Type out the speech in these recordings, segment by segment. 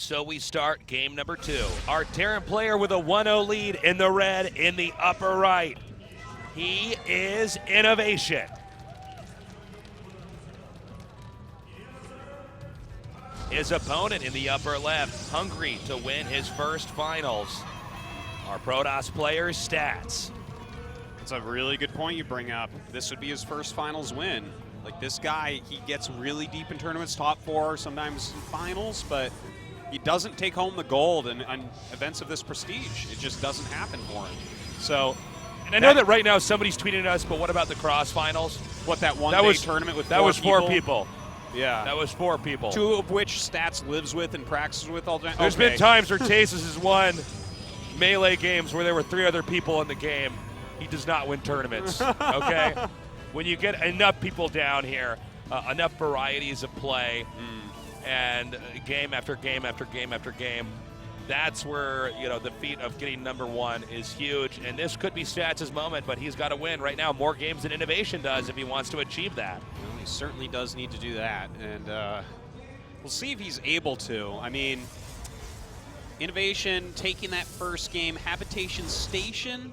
so we start game number 2. Our Terran player with a 1-0 lead in the red in the upper right. He is INnoVation. His opponent in the upper left, hungry to win his first finals. Our Protoss player's stats. That's a really good point you bring up. This would be his first finals win. Like, this guy, he gets really deep in tournaments, top 4, sometimes in finals, but he doesn't take home the gold in events of this prestige. It just doesn't happen for him. So, and I know that right now somebody's tweeting us, but what about the cross finals? What, that one-day tournament with that was 4 people. Yeah. That was 4 people. 2 of which Stats lives with and practices with all the time. There's been times where Tasis has won Melee games where there were 3 other people in the game. He does not win tournaments, okay? When you get enough people down here, enough varieties of play, and game after game after game after game, that's where, you know, the feat of getting number 1 is huge. And this could be Stats' moment, but he's got to win right now more games than INnoVation does if he wants to achieve that. Well, he certainly does need to do that, and we'll see if he's able to. I mean, INnoVation taking that first game, Habitation Station.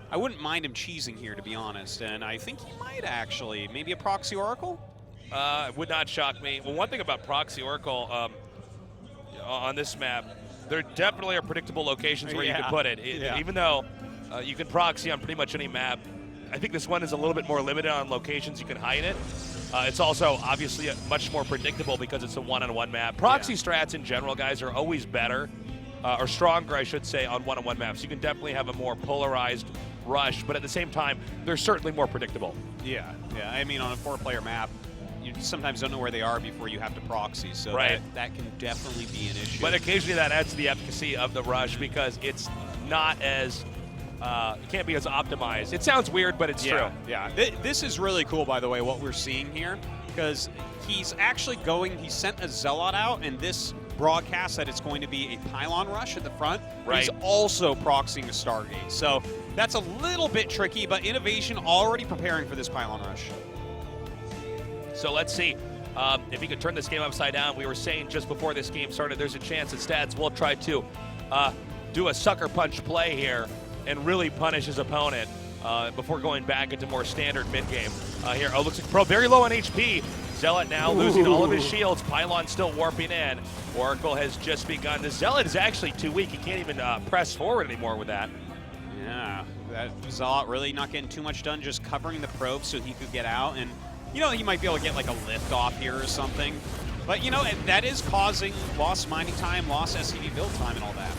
I wouldn't mind him cheesing here, to be honest, and I think he might actually. Maybe a Proxy Oracle? Would not shock me. Well, one thing about Proxy Oracle on this map, there definitely are predictable locations where you can put it. Even though you can proxy on pretty much any map, I think this one is a little bit more limited on locations you can hide it. It's also obviously much more predictable because it's a one-on-one map. Proxy strats in general, guys, are always better, or stronger, I should say, on one-on-one maps. You can definitely have a more polarized rush, but at the same time, they're certainly more predictable. Yeah. I mean, on a 4-player map, you sometimes don't know where they are before you have to proxy, so that can definitely be an issue. But occasionally that adds to the efficacy of the rush because it's not as, it can't be as optimized. It sounds weird, but it's true. Yeah, this is really cool, by the way, what we're seeing here, because he's actually going, he sent a Zealot out, and this broadcast that it's going to be a pylon rush at the front. He's also proxying a Stargate. So that's a little bit tricky, but INnoVation already preparing for this pylon rush. So let's see if he could turn this game upside down. We were saying just before this game started, there's a chance that Stats will try to do a sucker punch play here and really punish his opponent before going back into more standard mid-game here. Oh, looks like Pro very low on HP. Zealot now losing all of his shields. Pylon still warping in. Oracle has just begun. The Zealot is actually too weak. He can't even press forward anymore with that. Yeah, that Zealot really not getting too much done, just covering the probe so he could get out. And, you know, he might be able to get like a lift off here or something. But, you know, that is causing lost mining time, lost SCV build time and all that.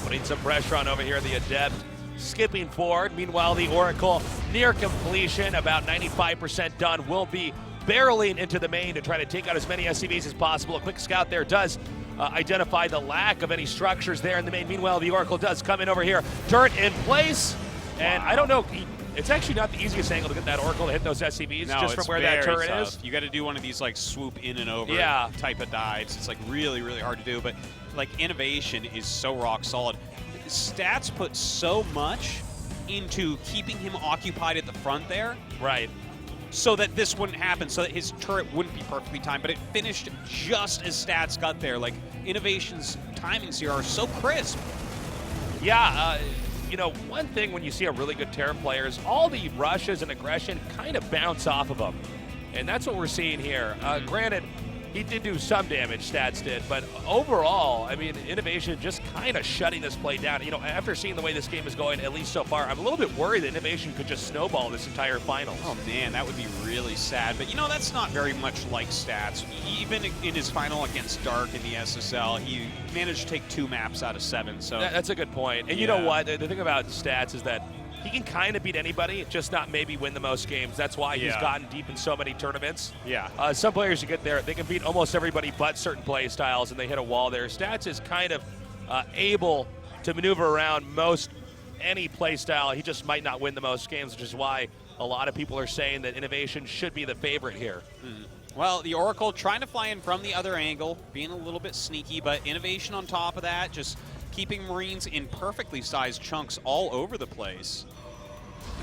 Putting some pressure on over here, the Adept skipping forward. Meanwhile, the Oracle near completion, about 95% done, will be barreling into the main to try to take out as many SCVs as possible. A quick scout there does identify the lack of any structures there in the main. Meanwhile, the Oracle does come in over here. Turret in place, and I don't know, it's actually not the easiest angle to get that Oracle to hit those SCVs just from where that turret is. You got to do one of these like swoop in and over type of dives. It's like really, really hard to do, but like INnoVation is so rock solid. Stats put so much into keeping him occupied at the front there. So that this wouldn't happen, so that his turret wouldn't be perfectly timed, but it finished just as Stats got there. Like, INnoVation's timings here are so crisp. Yeah, you know, one thing when you see a really good Terran player is all the rushes and aggression kind of bounce off of them. And that's what we're seeing here. Granted, he did do some damage, Stats did, but overall, I mean, INnoVation just kind of shutting this play down. You know, after seeing the way this game is going, at least so far, I'm a little bit worried that INnoVation could just snowball this entire finals. Oh man, that would be really sad. But you know, that's not very much like Stats. Even in his final against Dark in the SSL, he managed to take 2 maps out of 7. So that's a good point. And you know what? The thing about Stats is that he can kind of beat anybody, just not maybe win the most games. That's why he's gotten deep in so many tournaments. Some players, you get there, they can beat almost everybody but certain play styles, and they hit a wall there. Stats is kind of able to maneuver around most any play style. He just might not win the most games, which is why a lot of people are saying that INnoVation should be the favorite here. Well, the Oracle trying to fly in from the other angle, being a little bit sneaky, but INnoVation on top of that, just keeping Marines in perfectly sized chunks all over the place.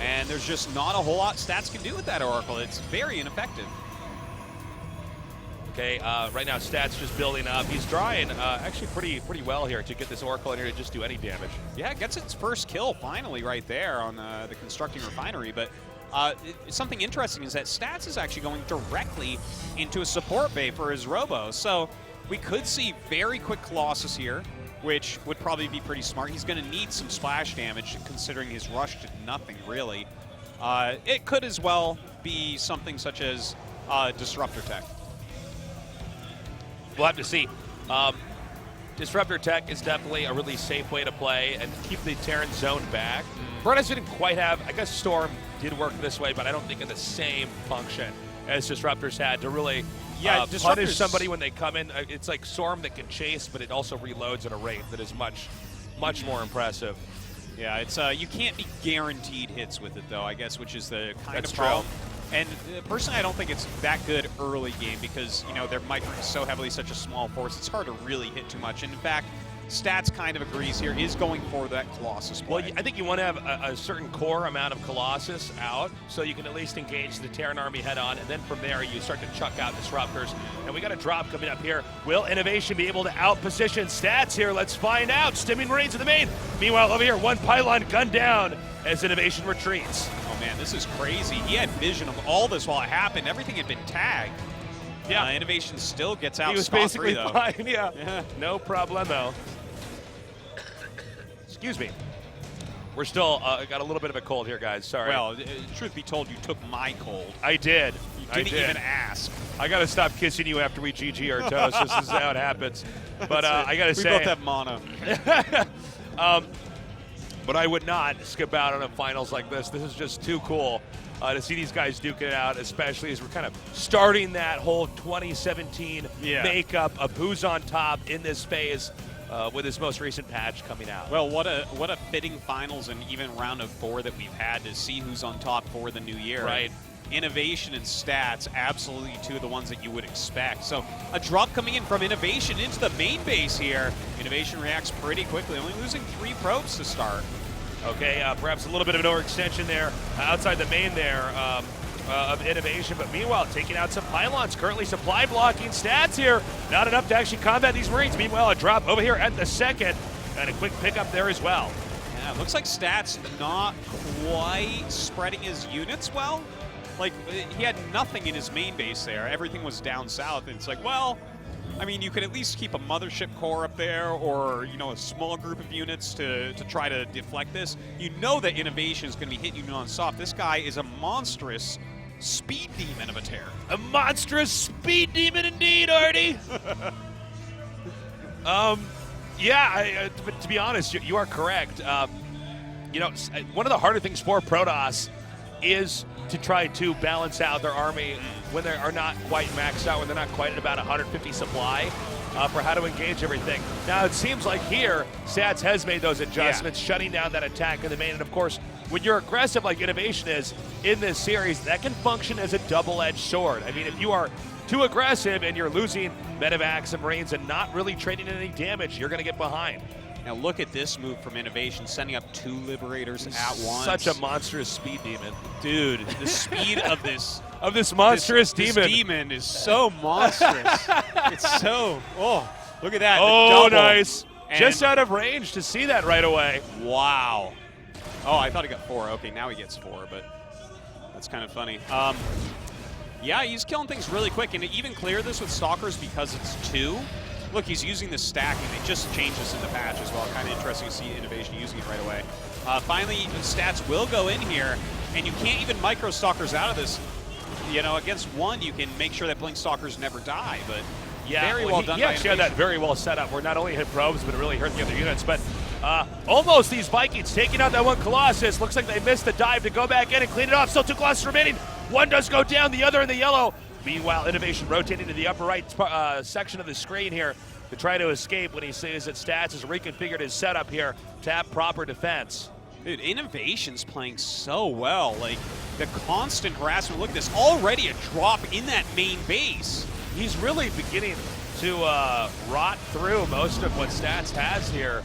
And there's just not a whole lot Stats can do with that Oracle. It's very ineffective. Okay, right now Stats just building up. He's drawing actually pretty well here to get this Oracle in here to just do any damage. Yeah, gets its first kill finally right there on the constructing refinery. But something interesting is that Stats is actually going directly into a support bay for his Robo. So we could see very quick Colossus here, which would probably be pretty smart. He's going to need some splash damage considering his rush did nothing really. It could as well be something such as Disruptor Tech. We'll have to see. Disruptor Tech is definitely a really safe way to play and keep the Terran zone back. Furnace didn't quite have, I guess Storm did work this way, but I don't think in the same function as Disruptors had to really punish somebody when they come in. It's like Storm that can chase, but it also reloads at a rate that is much more impressive. Yeah, it's you can't be guaranteed hits with it though, I guess, which is the kind That's of problem. true. And personally, I don't think it's that good early game because, you know, they're microing so heavily, such a small force, it's hard to really hit too much. And in fact, Stats kind of agrees here, is going for that Colossus play. Well, I think you want to have a certain core amount of Colossus out so you can at least engage the Terran army head on, and then from there you start to chuck out Disruptors. And we got a drop coming up here. Will INnoVation be able to outposition Stats here? Let's find out. Stimming Marines in the main. Meanwhile, over here, one pylon gunned down as INnoVation retreats. Oh man, this is crazy. He had vision of all this while it happened. Everything had been tagged. Yeah, INnoVation still gets out. He was basically fine, yeah. No problemo. Excuse me. We're still got a little bit of a cold here, guys. Sorry. Well, truth be told, you took my cold. I did. You didn't even ask. I got to stop kissing you after we GG our toast. This is how it happens. But I got to say. We both have mono. But I would not skip out on a finals like this. This is just too cool to see these guys duke it out, especially as we're kind of starting that whole 2017 makeup of who's on top in this phase with this most recent patch coming out. Well, what a fitting finals and even round of 4 that we've had to see who's on top for the new year. Right. INnoVation and Stats, absolutely two of the ones that you would expect. So a drop coming in from INnoVation into the main base here. INnoVation reacts pretty quickly, only losing 3 probes to start. Okay, perhaps a little bit of an overextension there outside the main there of INnoVation, but meanwhile taking out some pylons, currently supply blocking Stats here. Not enough to actually combat these Marines. Meanwhile, a drop over here at the second, and a quick pickup there as well. Yeah, it looks like Stats not quite spreading his units well. Like, he had nothing in his main base there. Everything was down south, and it's like, well, I mean, you could at least keep a mothership core up there or, you know, a small group of units to try to deflect this. You know that INnoVation is going to be hitting you non-stop. This guy is a monstrous speed demon of a Terran. A monstrous speed demon indeed, Artie. Yeah, but to be honest, you are correct. You know, one of the harder things for Protoss is to try to balance out their army when they are not quite maxed out, when they're not quite at about 150 supply for how to engage everything. Now, it seems like here, Stats has made those adjustments, shutting down that attack in the main. And of course, when you're aggressive like INnoVation is in this series, that can function as a double-edged sword. I mean, if you are too aggressive and you're losing medevacs and Marines and not really trading any damage, you're going to get behind. Now look at this move from INnoVation, sending up 2 Liberators at once. Such a monstrous speed demon. Dude, the speed of this monstrous demon. This demon is so monstrous. It's so, look at that. Oh, nice. Just out of range to see that right away. Wow. Oh, I thought he got 4. Okay, now he gets 4, but that's kind of funny. Yeah, he's killing things really quick, and to even clear this with Stalkers because it's 2. Look, he's using the stacking. They just changed this in the patch as well. Kind of interesting to see INnoVation using it right away. Finally, Stats will go in here, and you can't even micro Stalkers out of this. You know, against 1, you can make sure that Blink Stalkers never die, but very well done. He actually had that very well set up, where not only hit probes, but it really hurt the other units. But almost these Vikings taking out that one Colossus. Looks like they missed the dive to go back in and clean it off. Still 2 Colossus remaining. One does go down, the other in the yellow. Meanwhile, INnoVation rotating to the upper right section of the screen here to try to escape when he sees that Stats has reconfigured his setup here to have proper defense. Dude, INnoVation's playing so well. Like, the constant harassment. Look at this. Already a drop in that main base. He's really beginning to rot through most of what Stats has here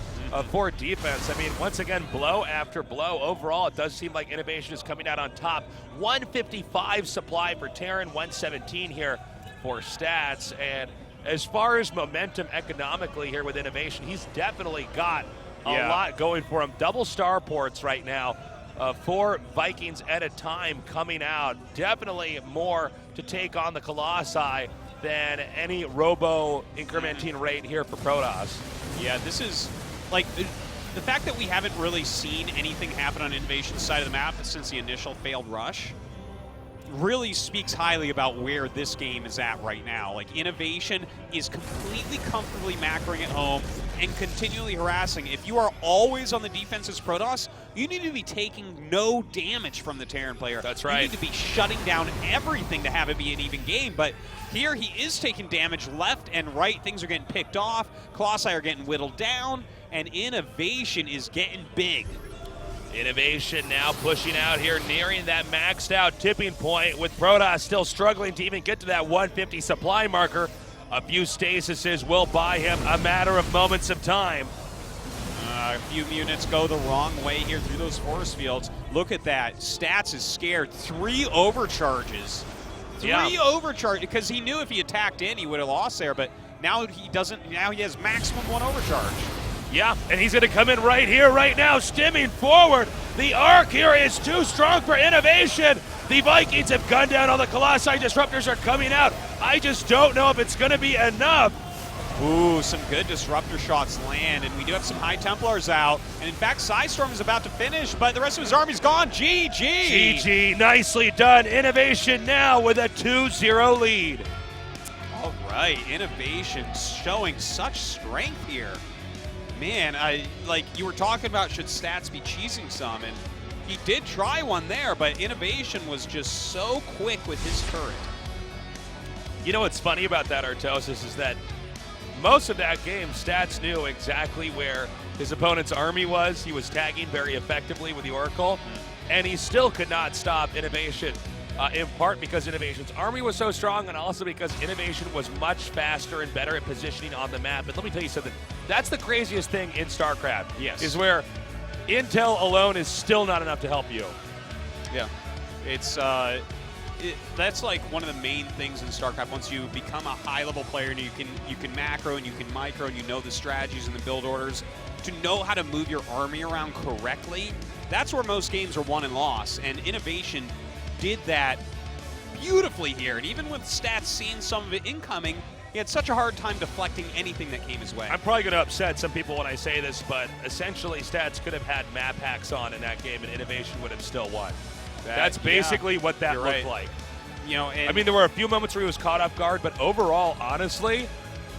for defense. I mean, once again, blow after blow. Overall, it does seem like INnoVation is coming out on top. 155 supply for Terran, 117 here for Stats. And as far as momentum economically here with INnoVation, he's definitely got a lot going for him. Double starports right now. 4 Vikings at a time coming out. Definitely more to take on the Colossi than any robo incrementing rate here for Protoss. Yeah, this is like the fact that we haven't really seen anything happen on INnoVation's side of the map since the initial failed rush really speaks highly about where this game is at right now. Like, INnoVation is completely comfortably macroing at home and continually harassing. If you are always on the defense as Protoss, you need to be taking no damage from the Terran player. That's right. You need to be shutting down everything to have it be an even game. But here he is taking damage left and right. Things are getting picked off. Colossi are getting whittled down. And INnoVation is getting big. INnoVation now pushing out here, nearing that maxed out tipping point, with Protoss still struggling to even get to that 150 supply marker. A few stasises will buy him a matter of moments of time. A few units go the wrong way here through those force fields. Look at that. Stats is scared. 3 overcharges. 3 overcharges, because he knew if he attacked in, he would have lost there, but now he doesn't. Now he has maximum 1 overcharge. Yeah, and he's going to come in right here, right now, stimming forward. The arc here is too strong for INnoVation. The Vikings have gunned down all the Colossi. Disruptors are coming out. I just don't know if it's going to be enough. Ooh, some good disruptor shots land, and we do have some High Templars out. And in fact, Psystorm is about to finish, but the rest of his army's gone. GG! GG, nicely done. INnoVation now with a 2-0 lead. All right, INnoVation showing such strength here. Man, like you were talking about, should Stats be cheesing some, and he did try one there, but INnoVation was just so quick with his turret. You know what's funny about that, Artosis, is that most of that game, Stats knew exactly where his opponent's army was. He was tagging very effectively with the Oracle, and he still could not stop INnoVation, in part because INnoVation's army was so strong, and also because INnoVation was much faster and better at positioning on the map. But let me tell you something. That's the craziest thing in StarCraft. Yes. Is where intel alone is still not enough to help you. Yeah. It's that's like one of the main things in StarCraft. Once you become a high-level player and you can macro and you can micro and you know the strategies and the build orders, to know how to move your army around correctly, that's where most games are won and lost. And INnoVation did that beautifully here. And even with Stats seeing some of it incoming, he had such a hard time deflecting anything that came his way. I'm probably going to upset some people when I say this, but essentially Stats could have had map hacks on in that game and INnoVation would have still won. That's basically what that looked like. You know, I mean, there were a few moments where he was caught off guard, but overall, honestly,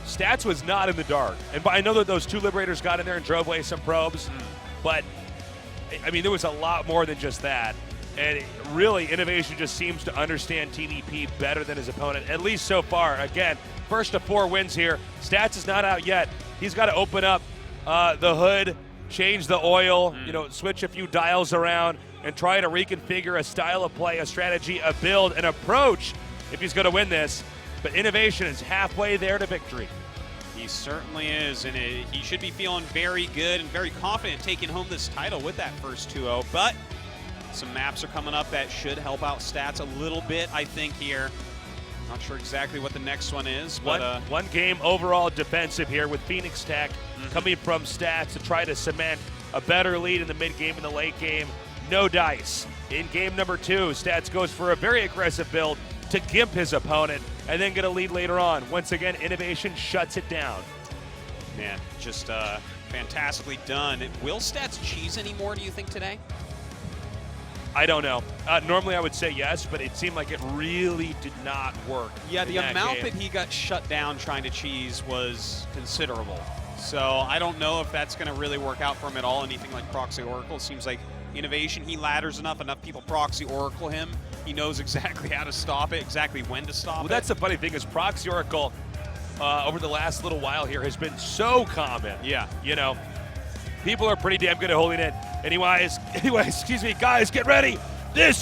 Stats was not in the dark. And I know that those 2 Liberators got in there and drove away some probes, but I mean, there was a lot more than just that. And really, INnoVation just seems to understand TvP better than his opponent, at least so far. Again, first of 4 wins here. Stats is not out yet. He's got to open up the hood, change the oil, you know, switch a few dials around, and try to reconfigure a style of play, a strategy, a build, an approach if he's going to win this. But INnoVation is halfway there to victory. He certainly is, and he should be feeling very good and very confident taking home this title with that first 2-0. But some maps are coming up that should help out Stats a little bit, I think, here. Not sure exactly what the next one is, but one game overall defensive here with Phoenix Tech coming from Stats to try to cement a better lead in the mid game and the late game. No dice. In game number 2, Stats goes for a very aggressive build to gimp his opponent and then get a lead later on. Once again, INnoVation shuts it down. Man, just fantastically done. Will Stats cheese anymore, do you think, today? I don't know. Normally I would say yes, but it seemed like it really did not work. Yeah, the amount that he got shut down trying to cheese was considerable. So I don't know if that's going to really work out for him at all. Anything like Proxy Oracle. Seems like INnoVation, he ladders enough people Proxy Oracle him. He knows exactly how to stop it, exactly when to stop it. Well, that's the funny thing is Proxy Oracle, over the last little while here, has been so common. Yeah. You know, people are pretty damn good at holding it. Anyways, excuse me, guys, get ready. This